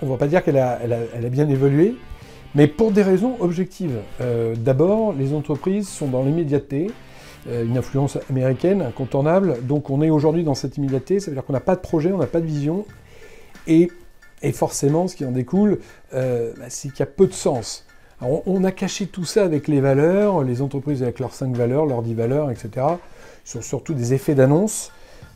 on va pas dire qu'elle a bien évolué, mais pour des raisons objectives. D'abord, les entreprises sont dans l'immédiateté, une influence américaine incontournable, donc on est aujourd'hui dans cette immédiateté, ça veut dire qu'on n'a pas de projet, on n'a pas de vision, et forcément, ce qui en découle, c'est qu'il y a peu de sens. Alors, on a caché tout ça avec les valeurs, les entreprises avec leurs 5 valeurs, leurs 10 valeurs, etc., sur surtout des effets d'annonce,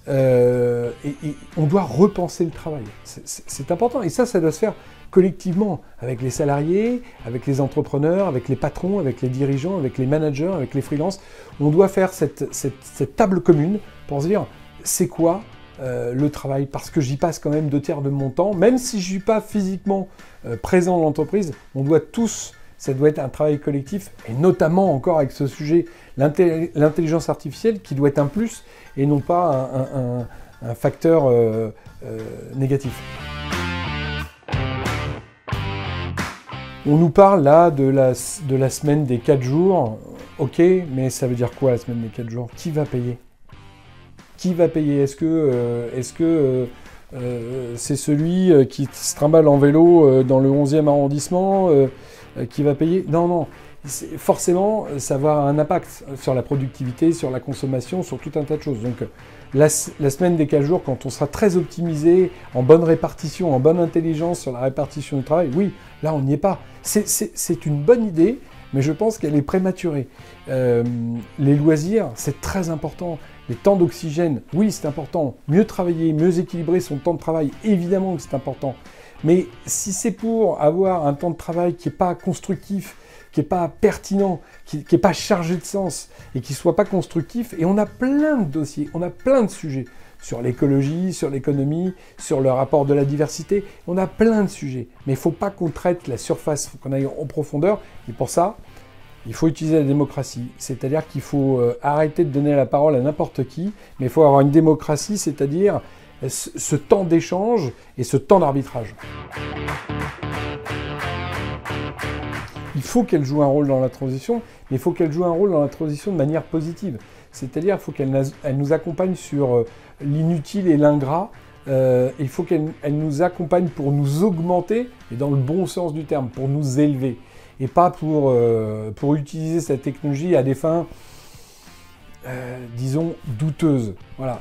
et on doit repenser le travail. C'est important, et ça doit se faire collectivement, avec les salariés, avec les entrepreneurs, avec les patrons, avec les dirigeants, avec les managers, avec les freelances. On doit faire cette table commune pour se dire, c'est quoi le travail? Parce que j'y passe quand même 2/3 de mon temps, même si je ne suis pas physiquement présent dans l'entreprise, on doit tous, ça doit être un travail collectif, et notamment encore avec ce sujet, l'intelligence artificielle, qui doit être un plus, et non pas un facteur négatif. On nous parle là de la semaine des 4 jours, ok, mais ça veut dire quoi la semaine des 4 jours? Qui va payer? Qui va payer? Est-ce que c'est celui qui se trimballe en vélo dans le 11e arrondissement qui va payer? Non, non. Forcément, ça va avoir un impact sur la productivité, sur la consommation, sur tout un tas de choses. Donc, la semaine des 4 jours, quand on sera très optimisé, en bonne répartition, en bonne intelligence sur la répartition du travail, oui, là, on n'y est pas. C'est une bonne idée, mais je pense qu'elle est prématurée. Les loisirs, c'est très important. Les temps d'oxygène, oui, c'est important. Mieux travailler, mieux équilibrer son temps de travail, évidemment que c'est important. Mais si c'est pour avoir un temps de travail qui n'est pas constructif, qui n'est pas pertinent, qui n'est pas chargé de sens et qui ne soit pas constructif, et on a plein de dossiers, on a plein de sujets sur l'écologie, sur l'économie, sur le rapport de la diversité, on a plein de sujets. Mais il ne faut pas qu'on traite la surface, il faut qu'on aille en profondeur, et pour ça, il faut utiliser la démocratie, c'est-à-dire qu'il faut arrêter de donner la parole à n'importe qui, mais il faut avoir une démocratie, c'est-à-dire ce temps d'échange et ce temps d'arbitrage. Il faut qu'elle joue un rôle dans la transition, mais il faut qu'elle joue un rôle dans la transition de manière positive. C'est-à-dire qu'il faut qu'elle nous accompagne sur l'inutile et l'ingrat. Il faut qu'elle nous accompagne pour nous augmenter, et dans le bon sens du terme, pour nous élever. Et pas pour utiliser cette technologie à des fins, disons, douteuses. Voilà.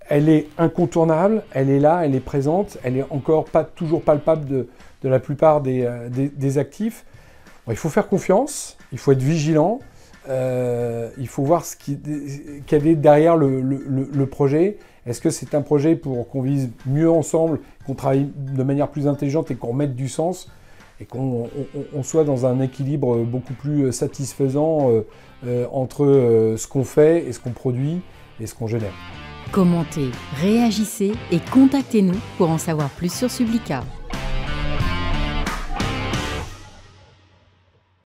Elle est incontournable, elle est là, elle est présente, elle est encore pas toujours palpable de la plupart des actifs. Bon, il faut faire confiance, il faut être vigilant, il faut voir quel est derrière le projet. Est-ce que c'est un projet pour qu'on vise mieux ensemble, qu'on travaille de manière plus intelligente et qu'on mette du sens et qu'on soit dans un équilibre beaucoup plus satisfaisant entre ce qu'on fait et ce qu'on produit et ce qu'on génère. Commentez, réagissez et contactez-nous pour en savoir plus sur Sublica.